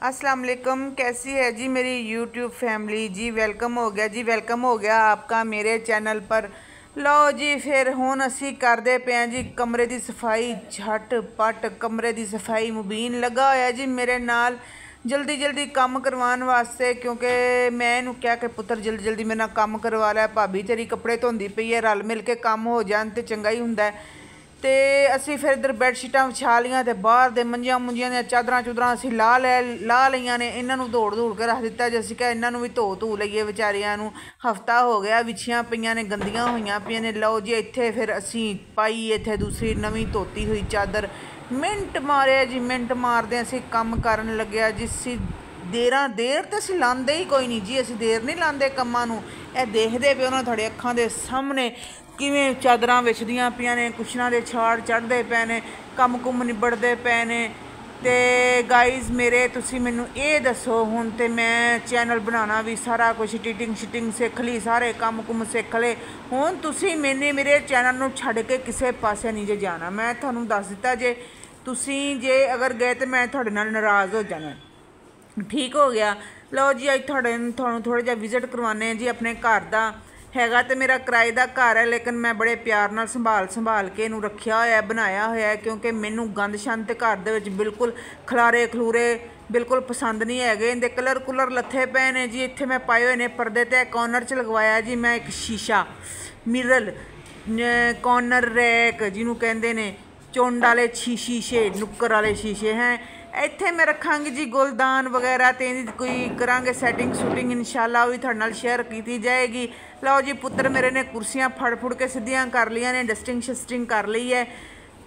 अस्सलाम वालेकुम। कैसी है जी मेरी यूट्यूब फैमिली? जी वेलकम हो गया जी, वेलकम हो गया आपका मेरे चैनल पर। लो जी फिर हुण असी करदे पे हैं जी कमरे की सफाई। झट-पट कमरे की सफाई। मुबीन लगा होया जी मेरे नाल जल्दी जल्दी काम करवाने वास्ते, क्योंकि मैं इहनूं कहा कि पुत्र जल्दी जल्दी मेरे नाल काम करवा लै। भाभी तेरी कपड़े धोंदी पई है, रल मिल के काम हो जान तो चंगा ही हुंदा है। तो असी फिर इधर बैडशीटां विछा लियां ते बाहर दे मंजियां मुंजियां दी चादरां चुदरां असी ला लईयां ने। इन्हां नूं दौड़ दौड़ के रख दित्ता जे असीं कहा इन्हां नूं भी धो लईए विचारियां नूं। हफ्ता हो गया विछियां पईयां ने, गंदियां होईयां पईयां ने। लो जी इत्थे फिर असीं पाई इत्थे दूसरी नवीं धोती हुई चादर। मिंट मारे जी, मिंट मारदे असीं कम करन लग्गे जी। देर तो असीं लांदे ही कोई नहीं जी, असीं देर नहीं लांदे कम्मां नूं। ਇਹ ਦੇਖਦੇ ਪਿਓ ਨਾ ਤੁਹਾਡੇ ਅੱਖਾਂ ਦੇ ਸਾਹਮਣੇ ਕਿਵੇਂ ਚਾਦਰਾਂ ਵਿਛਦੀਆਂ ਪਈਆਂ ਨੇ, ਕੁਸ਼ਨਾਂ ਦੇ ਛਾੜ ਚੜ੍ਹਦੇ ਪਏ ਨੇ, ਕੰਮ ਕੁੰਮ ਨਿਬੜਦੇ ਪਏ ਨੇ। ਤੇ ਗਾਈਜ਼ ਮੇਰੇ ਤੁਸੀਂ ਮੈਨੂੰ ਇਹ ਦੱਸੋ, ਹੁਣ ਤੇ ਮੈਂ ਚੈਨਲ ਬਣਾਉਣਾ ਵੀ ਸਾਰਾ ਕੁਝ ਐਡੀਟਿੰਗ ਸ਼ਿਟਿੰਗ ਸਿੱਖ ਲਈ, ਸਾਰੇ ਕੰਮ ਕੁੰਮ ਸਿੱਖ ਲਏ। ਹੁਣ ਤੁਸੀਂ ਮੇਰੇ ਚੈਨਲ ਨੂੰ ਛੱਡ ਕੇ ਕਿਸੇ ਪਾਸੇ ਨਹੀਂ ਜੇ ਜਾਣਾ। ਮੈਂ ਤੁਹਾਨੂੰ ਦੱਸ ਦਿੱਤਾ ਜੇ ਤੁਸੀਂ ਜੇ ਅਗਰ ਗਏ ਤਾਂ ਮੈਂ ਤੁਹਾਡੇ ਨਾਲ ਨਾਰਾਜ਼ ਹੋ ਜਾਣਾ। ठीक हो गया। लो जी अज थानू थोड़ा जिहा विजिट करवाने जी अपने घर का। हैगा तो मेरा किराए का घर है, लेकिन मैं बड़े प्यार नाल संभाल के इनू रखिया होया बनाया होया है, क्योंकि मैनू गंद शंद ते घर दे विच बिल्कुल खलारे खलूरे बिल्कुल पसंद नहीं है। इनके कलर कुलर लथे पे ने जी। इत्थे मैं पाए हुए ने पर्दे ते कॉर्नर च लगवाया जी मैं एक शीशा मिरर कॉर्नर रैक जिन्हों कहते हैं, चुंड वाले शीशे, नुक्कर वाले शीशे हैं। ਇੱਥੇ मैं रखांगी जी गुलदान वगैरह तो कोई करांगे सैटिंग शूटिंग इंशाल्लाह भी थोड़े नाल शेयर की जाएगी। लो जी पुत्र मेरे ने कुर्सियां फड़ फुड़ के सीधियां कर लिया ने, डस्टिंग शस्टिंग कर ली है,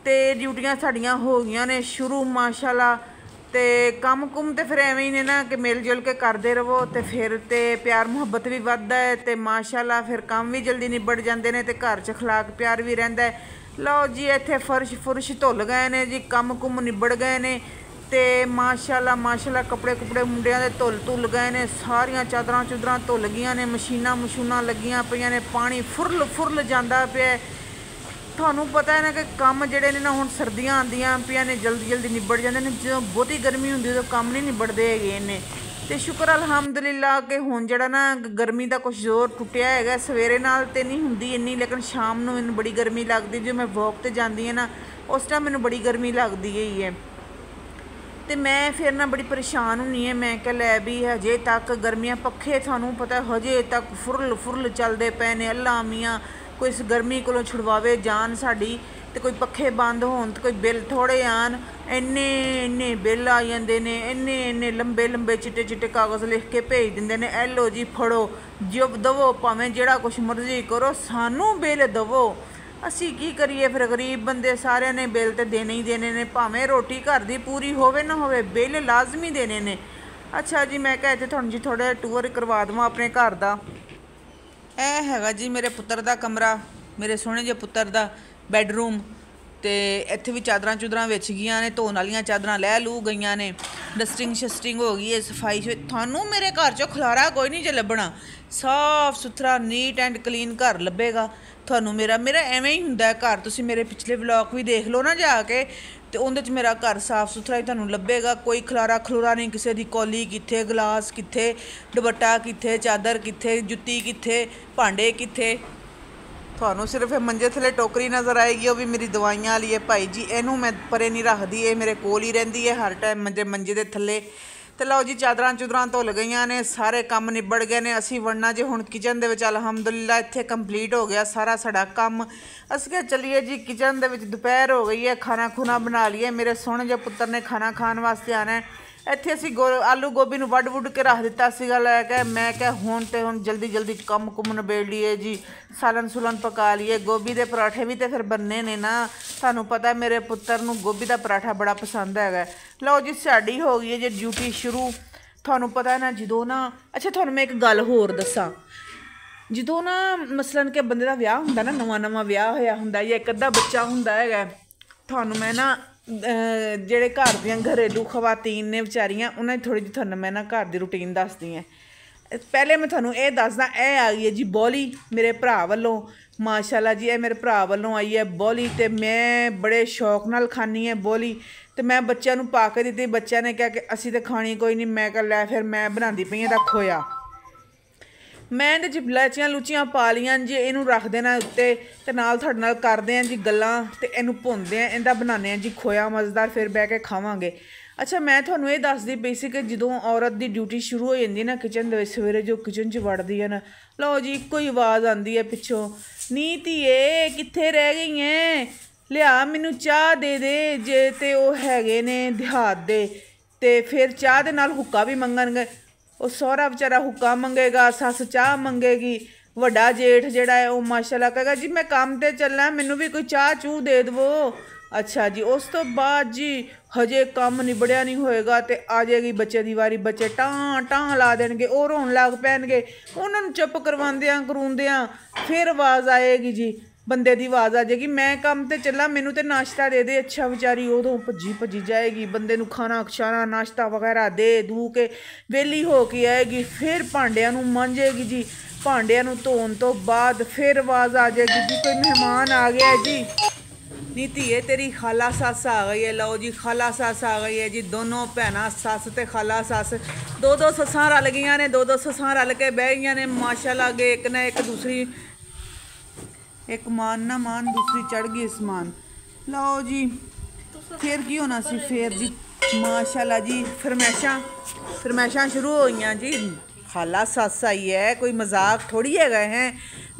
तो ड्यूटियां साड़ियां हो गई ने शुरू माशाल्लाह। तो कम कुम तो फिर एवें ही ने ना कि मिल जुल के करते रहो, तो फिर तो प्यार मुहब्बत भी वधदा है, तो माशाल्लाह फिर काम भी जल्दी निबड़ जाते हैं, तो घर च खलाक प्यार भी रहिंदा है। लो जी इत्थे फर्श धुल गए ने जी, कम कुम निबड़ गए ने, तो माशाल्लाह कपड़े कुपड़े मुंडियां दे धुल गए ने। सारियां चादरां चुदरां धुल गईयां ने, मशीनां लगियां पईयां ने, पानी फुरल जांदा पिया। तुहानूं पता है ना कि काम जिहड़े ने ना हुण सर्दियां आंदियां पियां ने जल्दी निबड़ जांदे ने। जो बहुती गर्मी हुंदी उदों काम नहीं निबड़दे हैगे इन्ने। तो शुक्र अलहमदुलिल्लाह कि हुण जिहड़ा ना गर्मी का कुछ जोर टुटिया है। सवेरे नाल ते नहीं हुंदी इन्नी, लेकिन शाम नूं मैनूं बड़ी गर्मी लगदी। जो मैं वॉक ते जांदी है ना उस टाइम मैनूं बड़ी गर्मी लगदी है। तो मैं फिर ना बड़ी परेशान होनी है। मैं क्या लै भी हजे तक गर्मियाँ पखे थानू पता हजे तक फुरल चलते पे ने। अल्लाह मियाँ कोई इस गर्मी को छुड़वावे जान साड़ी, तो कोई पखे बंद होन तो कोई बिल थोड़े आन। इन्ने बिल आ जाते हैं, इन्ने लंबे चिट्टे कागज़ लिख के भेज देंगे ने। एलो जी फड़ो जो दवो, भावें जेड़ा कुछ मर्जी करो, सानू बिल दवो। असी की करिए फिर, गरीब बंदे सारे ने बिल तो देने ही देने ने, भावें रोटी घर की पूरी होवे ना होवे बिल लाजमी देने ने। अच्छा जी मैं कहा इत्थे तुहानूं जी थोड़ा टूर करवा देवां अपने घर का। यह हैगा जी मेरे पुत्र का कमरा, मेरे सोहणे जे पुत्र का बैडरूम। तो इत्थे भी चादरां चुदरां विछ गईयां ने, धोन वालियां चादरां लै लू गईयां ने, डस्टिंग शस्टिंग हो गई है, सफाई थानू मेरे घर चो खलारा कोई नहीं जे लभना। साफ सुथरा नीट एंड क्लीन घर लभेगा थानू। मेरा एवें ही हुंदा है घर। तुसीं मेरे पिछले व्लॉग भी देख लो ना जाके, तो उहदे च मेरा घर साफ सुथरा ही थानू लभेगा। कोई खलारा खलूरा नहीं, किसी की कौली कित्थे, गलास कित्थे, दुपट्टा कित्थे, चादर कित्थे, जुत्ती कित्थे, भांडे कित्थे। थानू सिर्फ मंजे थले टोकरी नज़र आएगी, वो भी मेरी दवाइयां वाली है भाई जी। इनू मैं परे नहीं रखदी, ये मेरे कोल ही रहिंदी है हर टाइम मंजे दे थले। तो लो जी चादरां चुदरां धुल गईयां ने, सारे काम निबड़ गए ने। असी वड़ना जे हुण किचन दे विच अलहमदुलिल्लाह इत्थे कंप्लीट हो गया सारा साडा काम। असीं कहा चलिए जी किचन दे विच दोपहर हो गई है, खाना खुना बना लिए। मेरे सोहणे जे पुत्र ने खाना खाण वास्ते आना है। ਇੱਥੇ ਅਸੀਂ आलू गोभी ਨੂੰ ਵੱਢ ਵੁੱਢ ਕੇ ਰੱਖ ਦਿੱਤਾ ਸੀਗਾ ਲੈ ਕੇ। मैं क्या ਹੁਣ जल्दी ਕੰਮ ਕੁੰਮ ਨਿਬੇੜ ਲਈਏ ਜੀ, ਸਾਲਨ ਸੁਲਨ ਪਕਾ ਲਈਏ। ਗੋਭੀ ਦੇ ਪਰਾਠੇ ਵੀ ਤਾਂ ਫਿਰ बनने ने ना, ਤੁਹਾਨੂੰ ਪਤਾ ਮੇਰੇ ਪੁੱਤਰ ਨੂੰ ਗੋਭੀ ਦਾ ਪਰਾਠਾ ਬੜਾ ਪਸੰਦ ਹੈਗਾ। ਲਓ ਜੀ ਸਾਡੀ ਹੋ ਗਈ ਹੈ ਜੀ ਡਿਊਟੀ ਸ਼ੁਰੂ। ਤੁਹਾਨੂੰ ਪਤਾ ਨਾ ਜਦੋਂ ਨਾ, ਅੱਛਾ ਤੁਹਾਨੂੰ ਮੈਂ ਇੱਕ ਗੱਲ ਹੋਰ ਦੱਸਾਂ। ਜਦੋਂ ਨਾ ਮਸਲਨ ਕਿ ਬੰਦੇ ਦਾ ਵਿਆਹ ਹੁੰਦਾ ਨਾ, ਨਵਾਂ ਵਿਆਹ ਹੋਇਆ ਹੁੰਦਾ ਜਾਂ ਇੱਕ ਅੱਧਾ ਬੱਚਾ ਹੁੰਦਾ ਹੈਗਾ, ਤੁਹਾਨੂੰ मैं ना ਜਿਹੜੇ घर ਦੀਆਂ घरेलू ਖਵਾਤੀਨ ਨੇ ਵਿਚਾਰੀਆਂ, ਉਹਨਾਂ ਦੀ ਥੋੜ੍ਹੀ ਜਿਹੀ ਤੁਹਾਨੂੰ ਮੈਂ ਨਾ घर ਦੀ ਰੂਟੀਨ ਦੱਸਦੀ ਹਾਂ। ਪਹਿਲੇ ਮੈਂ ਤੁਹਾਨੂੰ ਇਹ ਦੱਸਦਾ, ਇਹ ਆ ਗਈ ਹੈ ਜੀ ਬੋਲੀ ਮੇਰੇ ਭਰਾ ਵੱਲੋਂ। ਮਾਸ਼ਾਅੱਲਾ ਜੀ ਇਹ ਮੇਰੇ ਭਰਾ ਵੱਲੋਂ ਆਈ ਹੈ ਬੋਲੀ, ਅਤੇ ਮੈਂ ਬੜੇ ਸ਼ੌਕ ਨਾਲ ਖਾਂਦੀ ਹੈ ਬੋਲੀ। तो मैं बच्चों नूं पा के दित्ती। बच्चों ने कहा कि असी तो खानी कोई नहीं। मैं कहा लै फिर मैं बनाती पई दा खोया। मैं इहदे च इलायचियां लूचियां पा लियां जी। इनू रख देना उत्ते ते नाल तुहाडे नाल करदे आं जी गल्लां ते इनू भुनदे आं। इंदा बनाने आं जी खोया मज़ेदार, फिर बह के खावांगे। अच्छा मैं तुहानूं ये दसदी पई सी कि जदों औरत दी ड्यूटी शुरू हो जाती ना किचन दे विच, सवेरे जो किचन च वड़दी है ना, लो जी इक्को ही आवाज़ आंदी है पिछों, नी धीए कित्थे रह गई हैं, लिया मैनू चाह दे जे ते ओह हैगे ने देहात दे ते फिर चाह दे नाल हुक्का भी मंगणगे। ਉਹ ਸਹੁਰਾ ਵਿਚਾਰਾ ਹੁੱਕਾ ਮੰਗੇਗਾ, ਸੱਸ ਚਾਹ ਮੰਗੇਗੀ। ਵੱਡਾ ਜੇਠ ਜਿਹੜਾ ਹੈ ਉਹ ਮਾਸ਼ਾਅੱਲਾ ਕਹੇਗਾ ਜੀ ਮੈਂ ਕੰਮ ਤੇ ਚੱਲਾਂ, ਮੈਨੂੰ ਵੀ ਕੋਈ ਚਾਹ ਚੂਹ ਦੇ ਦੇਵੋ। ਅੱਛਾ ਜੀ ਉਸ ਤੋਂ ਬਾਅਦ ਜੀ ਹਜੇ ਕੰਮ ਨਿਬੜਿਆ ਨਹੀਂ ਹੋਏਗਾ ਤੇ ਆ ਜਾਏਗੀ ਬੱਚੇ ਦੀ ਵਾਰੀ। ਬੱਚੇ ਟਾਂ ਟਾਂ ਲਾ ਦੇਣਗੇ, ਉਹ ਰੋਣ ਲੱਗ ਪੈਣਗੇ। ਉਹਨਾਂ ਨੂੰ ਚੁੱਪ ਕਰਵਾਉਂਦਿਆਂ ਫਿਰ ਆਵਾਜ਼ ਆਏਗੀ ਜੀ, ਬੰਦੇ ਦੀ ਆਵਾਜ਼ ਆ ਜਾਏਗੀ ਮੈਂ ਕੰਮ ਤੇ ਚੱਲਾਂ, ਮੈਨੂੰ ਤੇ ਨਾਸ਼ਤਾ ਦੇ ਦੇ। ਅੱਛਾ ਵਿਚਾਰੀ ਉਦੋਂ ਭੱਜੀ ਜਾਏਗੀ, ਬੰਦੇ ਨੂੰ ਖਾਣਾ ਖਸ਼ਾਣਾ ਨਾਸ਼ਤਾ ਵਗੈਰਾ ਦੇ ਦੂ ਕੇ ਵਿਹਲੀ ਹੋ ਕੇ ਆਏਗੀ। ਫਿਰ ਭਾਂਡਿਆਂ ਨੂੰ ਮਾਂਜੇਗੀ ਜੀ। ਭਾਂਡਿਆਂ ਨੂੰ ਧੋਣ ਤੋਂ ਬਾਅਦ ਫਿਰ ਆਵਾਜ਼ ਆ ਜਾਏਗੀ ਜੀ ਕੋਈ ਮਹਿਮਾਨ ਆ ਗਿਆ ਜੀ। ਨੀ ਧੀਏ ਤੇਰੀ ਖਾਲਾ ਸੱਸ ਆ ਗਈ ਹੈ। ਲਓ ਜੀ ਖਾਲਾ ਸੱਸ ਆ ਗਈ ਹੈ ਜੀ। ਦੋਨੋਂ ਭੈਣਾਂ ਸੱਸ ਤੇ ਖਾਲਾ ਸੱਸ, ਦੋ ਸੱਸਾਂ ਰਲ ਗਈਆਂ ਨੇ, ਦੋ ਸੱਸਾਂ ਰਲ ਕੇ ਬਹਿ ਗਈਆਂ ਨੇ ਮਾਸ਼ਾਅੱਲਾ ਅੱਗੇ ਇੱਕ ਨਾ ਇੱਕ ਦੂਸਰੀ, एक मान ना मान दूसरी चढ़ गई आसमान। लो जी फिर की होना सी, फिर जी माशाल्लाह जी फरमैशां शुरू हो गई जी। खाला सस आई है, कोई मजाक थोड़ी है गए हैं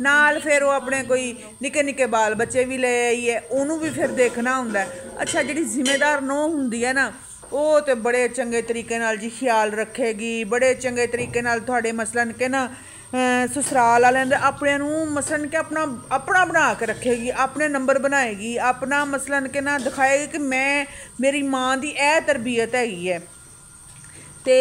नाल। फिर वो अपने कोई निके निके बाल बच्चे भी ले आई है, उन्होंने भी फिर देखना होंदा है। अच्छा जी जिम्मेदार नूंह हुंदी है ना, वो तो बड़े चंगे तरीके नाल जी ख्याल रखेगी, बड़े चंगे तरीके नाल तुहाडे मसलन के ना ससुराल वाले अपने मसलन के अपना बना के रखेगी, अपने नंबर बनाएगी, अपना मसलन के ना दिखाएगी कि मैं मेरी माँ की यह तरबीयत हैगी है। तो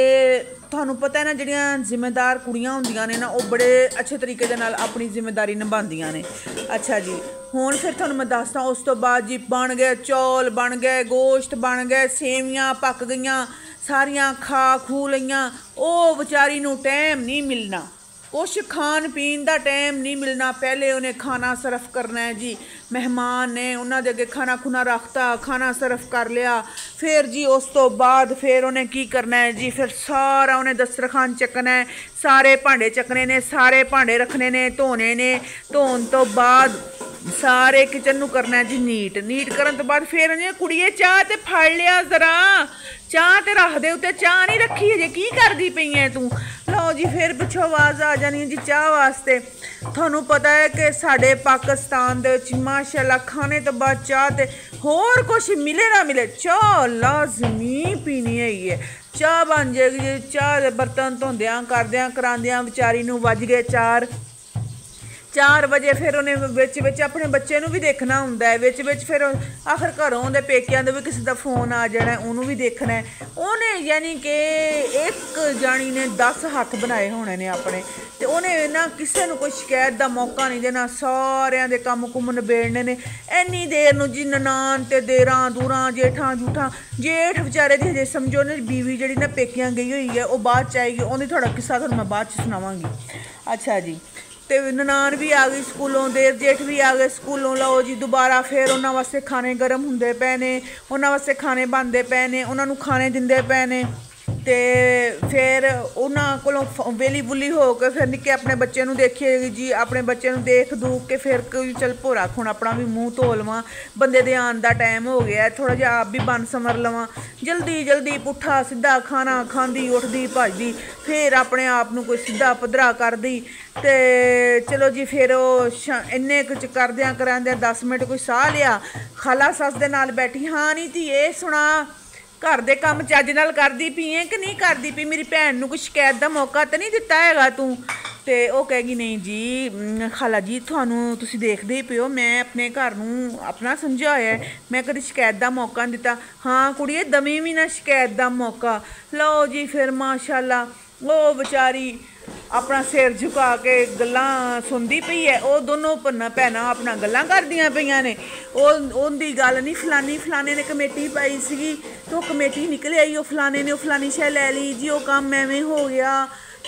तुहानू पता है ना जिहड़ियां जिम्मेदार कुड़ियां हुंदियां ने ना वो बड़े अच्छे तरीके दे नाल अपनी जिम्मेदारी निभांदियां ने। अच्छा जी हुण फिर तुहानू मैं दसदा उस तो बाद जी बन गए चौल, बन गए गोश्त, बन गए सेवियां पक गईयां सारियां खा खू लईयां। ओ बेचारी नू टाइम नहीं मिलना, कुछ खान पीन का टाइम नहीं मिलना। पहले उन्हें खाना सर्व करना है जी, मेहमान ने उन्होंने अगे खाना खुना रखता, खाना सर्व कर लिया। फिर जी उस तो बाद फिर उन्हें की करना है जी, फिर सारा उन्हें दस्तरखान चकना है, सारे भांडे चकने ने, सारे भांडे रखने ने, धोने ने। धोन तो बाद सारे किचन नू करना है जी नीट करन तो बाद फिर उन्हें कुड़िए चाह ते फड़ लिया जरा, चाह ते रख दे उत्ते, चाह नहीं रखी है जी की करदी पई है तू। लो जी फिर पिछों आवाज़ आ जानी है जी चाह वास्ते। थानू पता है कि साढ़े पाकिस्तान दे विच माशाअल्लाह खाने तो बाद चाह ते होर कुछ मिले ना मिले चाह लाजमी पीनी है। चाह बन जाएगी जी। चाह दे बर्तन धोंदियां करदियां करांदियां बेचारी नू वज गए 4 बजे। फिर उन्हें बिच अपने बच्चे नू भी देखना हुंदा है, बिच फिर आखिर घरों दे पेकियां दे भी किसी दा फोन आ जाना है, उन्होंने भी देखना है। उन्हें यानी कि एक जानी ने 10 हथ बनाए होने ने अपने, तो उन्हें ना किसी नू कोई शिकायत का मौका नहीं देना, सारियां दे कम कुम नबेड़ने ने। इन्नी देर नू जी ननान ते देरां दूरां जेठां जूठां, जेठ बेचारे दी हजे समझो ने बीवी जिहड़ी ना पेकियां गई हुई है वो बाद च आएगी, उन्हें थोड़ा किस्सा तुहानूं मैं बाद च सुनावांगी। अच्छा जी तो ननान भी आ गई स्कूलों, देर जेठ भी आ गए स्कूलों। लो जी दोबारा फिर उन्होंने वास्ते खाने गर्म होंदे पे ने, उन्होंने वास्ते खाने बनते पे ने, उन्होंने खाने दिंदे पे ने। तो फिर उन्होंने कोलों वेली बुली हो के फिर निक्के अपने बच्चे नू देखिएगी जी, अपने बच्चे नू देख दूख के फिर कोई चल भोरा हुण अपना भी मूँह धो लवां, बंदे दे आन दा टाइम हो गया, थोड़ा जिहा आप भी बन समर लवां। जल्दी पुट्ठा सीधा खाना खांदी उठदी भजदी, फिर अपने आप नू कोई सीधा पद्धरा करदी। तो चलो जी फिर इन्ने कुछ करदियां करांदियां 10 मिनट कोई साह लिया, खाला सस दे नाल बैठी, हाँ नी धीए सुना घर दे काम चज नाल करदी पई है कि नहीं करदी पई, मेरी भैन नू कोई शिकायत का मौका तो नहीं दिता हैगा तू। तो वह कहेगी नहीं जी खाला जी थानू तुसीं देखदे ही पिओ, मैं अपने घर नू अपना समझाया है, मैं कभी शिकायत का मौका नहीं दिता। हाँ कुड़िए दमी भी ना शिकायत का मौका। लो जी फिर माशाअल्लाह वो बेचारी अपना सिर झुका के गल्लां सुनदी पई है, वो दोनों भैनां अपना गल्लां करदियां पईयां ने। उनकी गल नहीं फलाने ने कमेटी पाई सीगी तो कमेटी निकल आई, फलाने ने फलानी शै लै ली जी, वो काम एवें हो गया,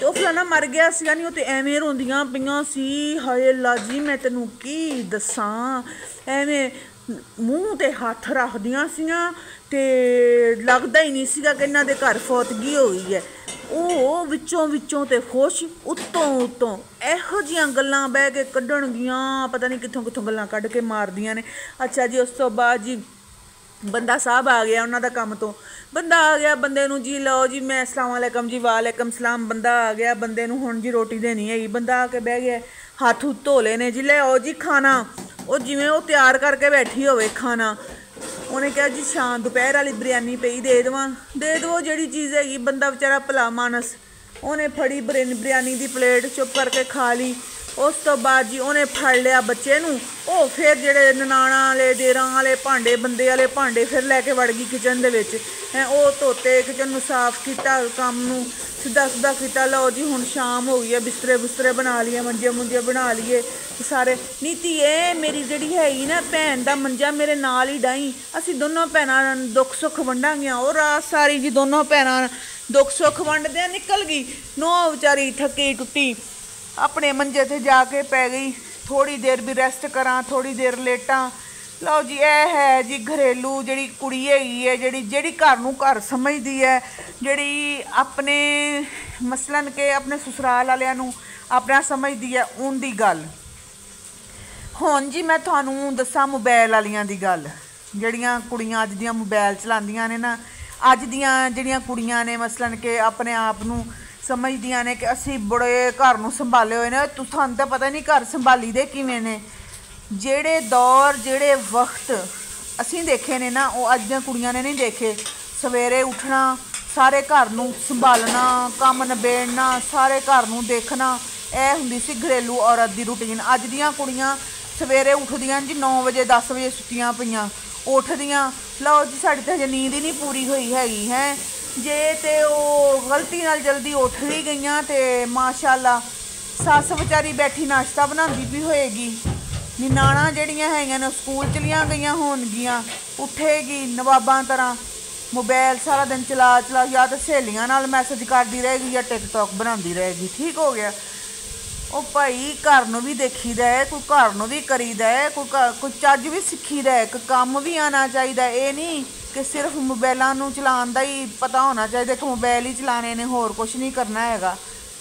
तो फलाना मर गया सीगा नहीं, वो तो एवें रोंदियां पईयां सी। हाय अल्लाह जी मैं तैनूं की दसां, एवें मूँह ते हत्थ रखदियां सीआं ਤੇ ਲੱਗਦਾ ਹੀ ਨਹੀਂ ਸੀਗਾ ਕਿ ਇਹਨਾਂ ਦੇ ਘਰ ਫੌਤਗੀ ਹੋ ਗਈ ਹੈ। ਉਹ ਵਿੱਚੋਂ ਤੇ ਖੁਸ਼, ਉੱਤੋਂ ਇਹੋ ਜਿਹੀਆਂ ਗੱਲਾਂ ਬਹਿ ਕੇ ਕੱਢਣਗੀਆਂ, ਪਤਾ ਨਹੀਂ ਕਿੱਥੋਂ ਗੱਲਾਂ ਕੱਢ ਕੇ ਮਾਰਦੀਆਂ ਨੇ। ਅੱਛਾ ਜੀ, ਉਸ ਤੋਂ ਬਾਅਦ ਜੀ ਬੰਦਾ ਸਾਹਿਬ ਆ ਗਿਆ ਉਹਨਾਂ ਦਾ ਕੰਮ ਤੋਂ। ਬੰਦਾ ਆ ਗਿਆ, ਬੰਦੇ ਨੂੰ ਜੀ ਲਓ ਜੀ ਮੈਂ ਅਸਲਾਮ ਵਾਲੇਕਮ ਜੀ, ਵਾਲੇਕਮ ਸਲਾਮ। ਬੰਦਾ ਆ ਗਿਆ, ਬੰਦੇ ਨੂੰ ਹੁਣ ਜੀ ਰੋਟੀ ਦੇਣੀ ਹੈਗੀ। ਬੰਦਾ ਆ ਕੇ ਬਹਿ ਗਿਆ, ਹੱਥ ਹੁੱਥ ਧੋ ਲਏ ਨੇ ਜੀ, ਲੈ ਆਓ ਜੀ ਖਾਣਾ। ਉਹ ਜਿਵੇਂ ਉਹ ਤਿਆਰ ਕਰਕੇ ਬੈਠੀ ਹੋਵੇ ਖਾਣਾ। ਉਹਨੇ ਕਿਹਾ ਜੀ ਸ਼ਾਮ ਦੁਪਹਿਰ ਵਾਲੀ ਬਿਰਯਾਨੀ ਪਈ, ਦੇ ਦੇਵੋ ਜਿਹੜੀ ਚੀਜ਼ ਹੈਗੀ। ਬੰਦਾ ਵਿਚਾਰਾ ਭਲਾ ਮਾਨਸ, ਉਹਨੇ ਫੜੀ ਬਿਰਯਾਨੀ ਦੀ ਪਲੇਟ, ਚੁੱਪ ਕਰਕੇ ਖਾ ਲਈ। ਉਸ ਤੋਂ ਬਾਅਦ ਜੀ ਉਹਨੇ ਫੜ ਲਿਆ ਬੱਚੇ ਨੂੰ। ਉਹ ਫਿਰ ਜਿਹੜੇ ਨਨਾਣਾ ਵਾਲੇ, ਦੇਰਾਂ ਵਾਲੇ ਭਾਂਡੇ, ਬੰਦੇ ਵਾਲੇ ਭਾਂਡੇ ਫਿਰ ਲੈ ਕੇ ਵੜ ਗਈ ਕਿਚਨ ਦੇ ਵਿੱਚ। ਉਹ ਧੋਤੇ, ਕਿਚਨ ਨੂੰ ਸਾਫ਼ ਕੀਤਾ, ਕੰਮ ਨੂੰ ਸਿੱਧਾ ਕੀਤਾ। ਲਓ ਜੀ ਹੁਣ ਸ਼ਾਮ ਹੋ ਗਈ ਹੈ, ਬਿਸਤਰੇ ਬਣਾ ਲਈਏ, ਮੰਜੇ ਬਣਾ ਲਈਏ ਸਾਰੇ। ਨੀਤੀ ਇਹ ਮੇਰੀ ਜਿਹੜੀ ਹੈਗੀ ਨਾ ਭੈਣ ਦਾ ਮੰਜਾ ਮੇਰੇ ਨਾਲ ਹੀ ਡਾਈ, ਅਸੀਂ ਦੋਨੋਂ ਭੈਣਾਂ ਦੁੱਖ ਸੁੱਖ ਵੰਡਾਂਗੀਆਂ। ਉਹ ਰਾਤ ਸਾਰੀ ਜੀ ਦੋਨੋਂ ਭੈਣਾਂ ਦੁੱਖ ਸੁੱਖ ਵੰਡਦਿਆਂ ਨਿਕਲ ਗਈ। ਨੋ ਵਿਚਾਰੀ ਥੱਕੀ ਟੁੱਟੀ ਆਪਣੇ ਮੰਜੇ 'ਤੇ ਜਾ ਕੇ ਪੈ ਗਈ। ਥੋੜ੍ਹੀ ਦੇਰ ਵੀ ਰੈਸਟ ਕਰਾਂ, ਥੋੜ੍ਹੀ ਦੇਰ ਲੇਟਾਂ। ਲਓ ਜੀ ਇਹ ਹੈ ਜੀ ਘਰੇਲੂ ਜਿਹੜੀ ਕੁੜੀ ਹੈਗੀ ਹੈ, ਜਿਹੜੀ ਘਰ ਨੂੰ ਘਰ ਸਮਝਦੀ ਹੈ, ਜਿਹੜੀ ਆਪਣੇ ਮਸਲਨ ਕਿ ਆਪਣੇ ਸਸੁਰਾਲ ਵਾਲਿਆਂ ਨੂੰ ਆਪਣਾ ਸਮਝਦੀ ਹੈ, ਉਹਦੀ ਗੱਲ। ਹੁਣ ਜੀ ਮੈਂ ਤੁਹਾਨੂੰ ਦੱਸਾਂ ਮੋਬਾਇਲ ਵਾਲੀਆਂ ਦੀ ਗੱਲ। ਜਿਹੜੀਆਂ ਕੁੜੀਆਂ ਅੱਜ ਦੀਆਂ ਮੋਬਾਇਲ ਚਲਾਉਂਦੀਆਂ ਨੇ ਨਾ, ਅੱਜ ਦੀਆਂ ਜਿਹੜੀਆਂ ਕੁੜੀਆਂ ਨੇ ਮਸਲਨ ਕਿ ਆਪਣੇ ਆਪ ਨੂੰ ਸਮਝਦੀਆਂ ਨੇ ਕਿ ਅਸੀਂ ਬੜੇ ਘਰ ਨੂੰ ਸੰਭਾਲੇ ਹੋਏ ਨੇ। ਤੁਹਾਨੂੰ ਤਾਂ ਪਤਾ ਨਹੀਂ ਘਰ ਸੰਭਾਲੀ ਦੇ ਕਿਵੇਂ ਨੇ। ਜਿਹੜੇ ਦੌਰ, ਜਿਹੜੇ ਵਕਤ ਅਸੀਂ ਦੇਖੇ ਨੇ ਨਾ, ਉਹ ਅੱਜ ਦੀਆਂ ਕੁੜੀਆਂ ਨੇ ਨਹੀਂ ਦੇਖੇ। ਸਵੇਰੇ ਉੱਠਣਾ, ਸਾਰੇ ਘਰ ਨੂੰ ਸੰਭਾਲਣਾ, ਕੰਮ ਨਿਬੇੜਨਾ, ਸਾਰੇ ਘਰ ਨੂੰ ਦੇਖਣਾ, ਇਹ ਹੁੰਦੀ ਸੀ ਘਰੇਲੂ ਔਰਤ ਦੀ ਰੂਟੀਨ। ਅੱਜ ਦੀਆਂ ਕੁੜੀਆਂ ਸਵੇਰੇ ਉੱਠਦੀਆਂ ਜੀ 9 ਵਜੇ 10 ਵਜੇ ਸੁੱਤੀਆਂ ਪਈਆਂ, ਉੱਠਦੀਆਂ ਲਓ ਜੀ ਸਾਡੀ ਤਾਂ ਹਜੇ ਨੀਂਦ ਹੀ ਨਹੀਂ ਪੂਰੀ ਹੋਈ ਹੈਗੀ ਹੈ। ਜੇ ਤੇ ਉਹ ਗਲਤੀ ਨਾਲ ਜਲਦੀ ਉੱਠ ਵੀ ਗਈਆਂ ਤੇ ਮਾਸ਼ਾਅੱਲਾ ਸੱਸ ਵਿਚਾਰੀ ਬੈਠੀ ਨਾਸ਼ਤਾ ਬਣਾਉਂਦੀ ਵੀ ਹੋਏਗੀ। ਨਿਨਾਣਾ ਜਿਹੜੀਆਂ ਹੈਗੀਆਂ ਨੇ ਸਕੂਲ ਚਲੀਆਂ ਗਈਆਂ ਹੋਣਗੀਆਂ, ਉੱਠੇਗੀ ਨਵਾਬਾਂ ਤਰ੍ਹਾਂ, ਮੋਬਾਇਲ ਸਾਰਾ ਦਿਨ ਚਲਾ ਜਾਂ ਤਾਂ ਸਹੇਲੀਆਂ ਨਾਲ ਮੈਸੇਜ ਕਰਦੀ ਰਹੇਗੀ ਜਾਂ ਟਿਕਟੋਕ ਬਣਾਉਂਦੀ ਰਹੇਗੀ। ਠੀਕ ਹੋ ਗਿਆ। ਉਹ ਭਾਈ ਘਰ ਨੂੰ ਵੀ ਦੇਖੀਦਾ ਹੈ, ਕੋਈ ਘਰ ਨੂੰ ਵੀ ਕਰੀਦਾ ਹੈ, ਕੋਈ ਚੱਜ ਵੀ ਸਿੱਖੀਦਾ ਹੈ, ਕੋਈ ਕੰਮ ਵੀ ਆਉਣਾ ਚਾਹੀਦਾ। ਇਹ ਨਹੀਂ ਕਿ ਸਿਰਫ ਮੋਬਾਇਲਾਂ ਨੂੰ ਚਲਾਉਣ ਦਾ ਹੀ ਪਤਾ ਹੋਣਾ ਚਾਹੀਦਾ ਕਿ ਮੋਬਾਇਲ ਹੀ ਚਲਾਉਣੇ ਨੇ, ਹੋਰ ਕੁਛ ਨਹੀਂ ਕਰਨਾ ਹੈਗਾ।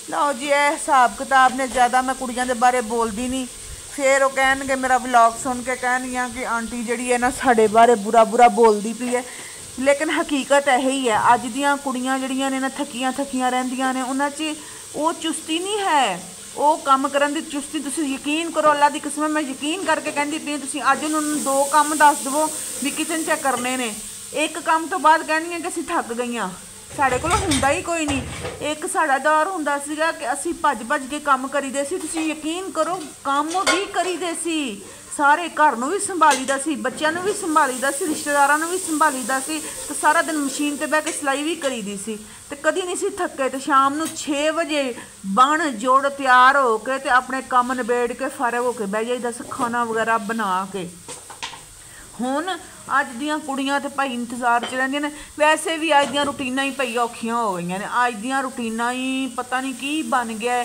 ਲਓ ਜੀ ਇਹ ਹਿਸਾਬ ਕਿਤਾਬ ਨੇ। ਜ਼ਿਆਦਾ ਮੈਂ ਕੁੜੀਆਂ ਦੇ ਬਾਰੇ ਬੋਲਦੀ ਨਹੀਂ, ਫਿਰ ਉਹ ਕਹਿਣਗੇ, ਮੇਰਾ ਵਲੌਗ ਸੁਣ ਕੇ ਕਹਿਣਗੀਆਂ ਕਿ ਆਂਟੀ ਜਿਹੜੀ ਹੈ ਨਾ ਸਾਡੇ ਬਾਰੇ ਬੁਰਾ ਬੋਲਦੀ ਪਈ ਹੈ। ਲੇਕਿਨ ਹਕੀਕਤ ਇਹ ਹੀ ਹੈ, ਅੱਜ ਦੀਆਂ ਕੁੜੀਆਂ ਜਿਹੜੀਆਂ ਨੇ ਨਾ ਥੱਕੀਆਂ ਰਹਿੰਦੀਆਂ ਨੇ, ਉਹਨਾਂ 'ਚ ਉਹ ਚੁਸਤੀ ਨਹੀਂ ਹੈ, ਉਹ ਕੰਮ ਕਰਨ ਦੀ ਚੁਸਤੀ। ਤੁਸੀਂ ਯਕੀਨ ਕਰੋ, ਅੱਲਾ ਦੀ ਕਸਮ ਮੈਂ ਯਕੀਨ ਕਰਕੇ ਕਹਿੰਦੀ ਪਈ, ਤੁਸੀਂ ਅੱਜ ਉਹਨਾਂ ਨੂੰ 2 ਕੰਮ ਦੱਸ ਦੇਵੋ ਵੀ ਕਿਚਨ 'ਚ ਕਰਨੇ ਨੇ, ਇੱਕ ਕੰਮ ਤੋਂ ਬਾਅਦ ਕਹਿਣਗੀਆਂ ਕਿ ਅਸੀਂ ਥੱਕ ਗਈਆਂ। ਸਾਡੇ ਕੋਲ ਹੁੰਦਾ ਹੀ ਕੋਈ ਨਹੀਂ। ਇੱਕ ਸਾਡਾ ਦੌਰ ਹੁੰਦਾ ਸੀਗਾ ਕਿ ਅਸੀਂ ਭੱਜ ਕੇ ਕੰਮ ਕਰੀਦੇ ਸੀ। ਤੁਸੀਂ ਯਕੀਨ ਕਰੋ ਕੰਮ ਵੀ ਕਰੀਦੇ ਸੀ, ਸਾਰੇ ਘਰ ਨੂੰ ਵੀ ਸੰਭਾਲੀਦਾ ਸੀ, ਬੱਚਿਆਂ ਨੂੰ ਵੀ ਸੰਭਾਲੀਦਾ ਸੀ, ਰਿਸ਼ਤੇਦਾਰਾਂ ਨੂੰ ਵੀ ਸੰਭਾਲੀਦਾ ਸੀ, ਤੇ ਸਾਰਾ ਦਿਨ ਮਸ਼ੀਨ 'ਤੇ ਬਹਿ ਕੇ ਸਿਲਾਈ ਵੀ ਕਰੀਦੀ ਸੀ, ਤੇ ਕਦੀ ਨਹੀਂ ਸੀ ਥੱਕੇ। ਤੇ ਸ਼ਾਮ ਨੂੰ 6 ਵਜੇ ਬਣ ਜੋੜ ਤਿਆਰ ਹੋ ਕੇ ਤੇ ਆਪਣੇ ਕੰਮ ਨਿਬੇੜ ਕੇ ਫਾਰਗ ਹੋ ਕੇ ਬਹਿ ਜਾਈਦਾ ਸੀ, ਖਾਣਾ ਵਗੈਰਾ ਬਣਾ ਕੇ। ਹੁਣ ਅੱਜ ਦੀਆਂ ਕੁੜੀਆਂ ਤੇ ਭਾਈ ਇੰਤਜ਼ਾਰ 'ਚ ਰਹਿੰਦੀਆਂ ਨੇ। ਵੈਸੇ ਵੀ ਅੱਜ ਦੀਆਂ ਰੂਟੀਨਾਂ ਹੀ ਭਾਈ ਔਖੀਆਂ ਹੋ ਗਈਆਂ ਨੇ। ਅੱਜ ਦੀਆਂ ਰੂਟੀਨਾਂ ਹੀ ਪਤਾ ਨਹੀਂ ਕੀ ਬਣ ਗਿਆ।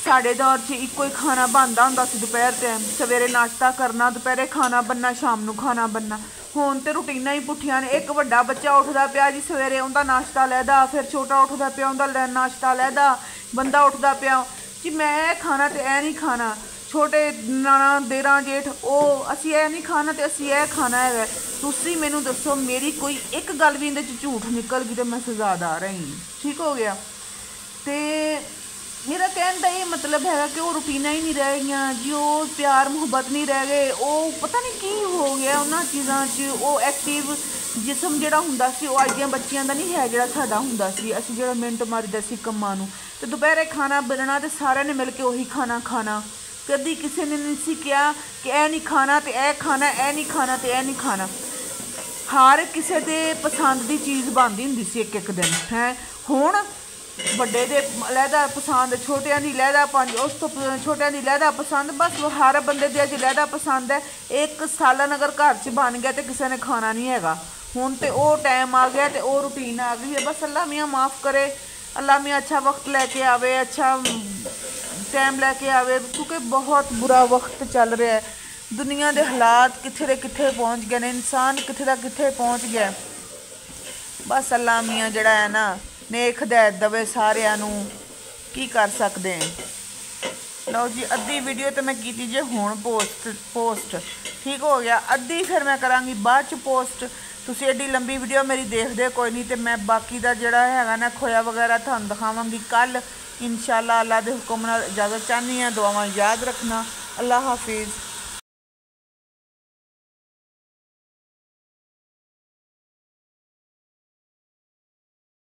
ਸਾਡੇ ਦੌਰ 'ਚ ਇੱਕੋ ਹੀ ਖਾਣਾ ਬਣਦਾ ਹੁੰਦਾ ਸੀ ਦੁਪਹਿਰ ਟਾਈਮ, ਸਵੇਰੇ ਨਾਸ਼ਤਾ ਕਰਨਾ, ਦੁਪਹਿਰੇ ਖਾਣਾ ਬਣਨਾ, ਸ਼ਾਮ ਨੂੰ ਖਾਣਾ ਬਣਨਾ। ਹੁਣ ਤੇ ਰੂਟੀਨਾਂ ਹੀ ਪੁੱਠੀਆਂ ਨੇ। ਇੱਕ ਵੱਡਾ ਬੱਚਾ ਉੱਠਦਾ ਪਿਆ ਜੀ ਸਵੇਰੇ, ਉਹਦਾ ਨਾਸ਼ਤਾ ਲੈਦਾ, ਫਿਰ ਛੋਟਾ ਉੱਠਦਾ ਪਿਆ, ਉਹਦਾ ਨਾਸ਼ਤਾ ਲੈਦਾ। ਬੰਦਾ ਉੱਠਦਾ ਪਿਆ ਜੀ ਮੈਂ ਇਹ ਖਾਣਾ ਤੇ ਇਹ ਨਹੀਂ ਖਾਣਾ। ਛੋਟੇ ਨਾਨਾ, ਦੇਰਾਂ, ਜੇਠ, ਉਹ ਅਸੀਂ ਇਹ ਨਹੀਂ ਖਾਣਾ ਤੇ ਅਸੀਂ ਇਹ ਖਾਣਾ ਹੈਗਾ। ਤੁਸੀਂ ਮੈਨੂੰ ਦੱਸੋ, ਮੇਰੀ ਕੋਈ ਇੱਕ ਗੱਲ ਵੀ ਇਹਦੇ 'ਚ ਝੂਠ ਨਿਕਲ ਗਈ ਤੇ ਮੈਂ ਸਜ਼ਾਦਾਰ ਰਹੀ। ਠੀਕ ਹੋ ਗਿਆ। ਤੇ ਮੇਰਾ ਕਹਿਣ ਦਾ ਇਹ ਮਤਲਬ ਹੈਗਾ ਕਿ ਉਹ ਰੂਟੀਨਾਂ ਹੀ ਨਹੀਂ ਰਹਿ ਗਈਆਂ ਜੀ, ਉਹ ਪਿਆਰ ਮੁਹੱਬਤ ਨਹੀਂ ਰਹਿ ਗਏ, ਉਹ ਪਤਾ ਨਹੀਂ ਕੀ ਹੋ ਗਿਆ ਉਹਨਾਂ ਚੀਜ਼ਾਂ 'ਚ। ਉਹ ਐਕਟਿਵ ਜਿਸਮ ਜਿਹੜਾ ਹੁੰਦਾ ਸੀ ਉਹ ਅੱਜ ਦੀਆਂ ਬੱਚਿਆਂ ਦਾ ਨਹੀਂ ਹੈ ਜਿਹੜਾ ਸਾਡਾ ਹੁੰਦਾ ਸੀ। ਅਸੀਂ ਜਿਹੜਾ ਮਿੰਟ ਮਾਰੀਦਾ ਸੀ ਕੰਮਾਂ ਨੂੰ, ਤੇ ਦੁਪਹਿਰੇ ਖਾਣਾ ਬਣਨਾ ਤੇ ਸਾਰਿਆਂ ਨੇ ਮਿਲ ਕੇ ਉਹੀ ਖਾਣਾ। ਕਦੀ ਕਿਸੇ ਨੇ ਨਹੀਂ ਸੀ ਕਿਹਾ ਕਿ ਇਹ ਨਹੀਂ ਖਾਣਾ ਤੇ ਇਹ ਖਾਣਾ, ਇਹ ਨਹੀਂ ਖਾਣਾ ਤੇ ਇਹ ਨਹੀਂ ਖਾਣਾ। ਹਰ ਕਿਸੇ ਦੇ ਪਸੰਦ ਦੀ ਚੀਜ਼ ਬਣਦੀ ਹੁੰਦੀ ਸੀ ਇੱਕ ਦਿਨ ਹੈ। ਹੁਣ ਵੱਡੇ ਦੇ ਲਹਿਦਾ ਪਸੰਦ, ਛੋਟਿਆਂ ਦੀ ਲਹਿਦਾ ਉਸ ਤੋਂ ਛੋਟਿਆਂ ਦੀ ਲਹਿਦਾ ਪਸੰਦ, ਬਸ ਹਰ ਬੰਦੇ ਦੇ ਅੱਜ ਲਹਿਦਾ ਪਸੰਦ ਹੈ। ਇੱਕ ਸਾਲਨ ਅਗਰ ਘਰ 'ਚ ਬਣ ਗਿਆ ਤੇ ਕਿਸੇ ਨੇ ਖਾਣਾ ਨਹੀਂ ਹੈਗਾ। ਹੁਣ ਤੇ ਉਹ ਟਾਈਮ ਆ ਗਿਆ ਤੇ ਉਹ ਰੂਟੀਨ ਆ ਗਈ ਹੈ। ਬਸ ਅੱਲਾ ਮੀਆਂ ਮਾफ़ करे, ਅੱਲਾ ਮੀਆਂ ਅੱਛਾ ਵਕਤ ਲੈ ਕੇ ਆਵੇ, ਅੱਛਾ ਟਾਈਮ ਲੈ ਕੇ ਆਵੇ, ਕਿਉਂਕਿ ਬਹੁਤ ਬੁਰਾ ਵਕਤ ਚੱਲ ਰਿਹਾ ਹੈ। ਦੁਨੀਆ ਦੇ ਹਾਲਾਤ ਕਿੱਥੇ ਦੇ ਕਿੱਥੇ ਪਹੁੰਚ ਗਏ ਨੇ, ਇਨਸਾਨ ਕਿੱਥੇ ਦਾ ਕਿੱਥੇ ਪਹੁੰਚ ਗਿਆ। बस अल्लाह मियाँ जड़ा है ना नेक हदायत दवे सारिਆਂ ਨੂੰ की कर सकते हैं। लो जी अद्धी वीडियो तो मैं की जे हुण पोस्ट ठीक हो गया, अद्धी फिर मैं करांगी बाद च पोस्ट। तुसी एडी लंबी वीडियो मेरी देखदे कोई नहीं, तो मैं बाकी दा जिहड़ा हैगा ना खोया वगैरह तुहानूं दिखावांगी कल इंशाअल्लाह। अल्लाह दे हुक्म नाल इजाज़त चाहनी है, दुआवां याद रखना। अल्लाह हाफिज़।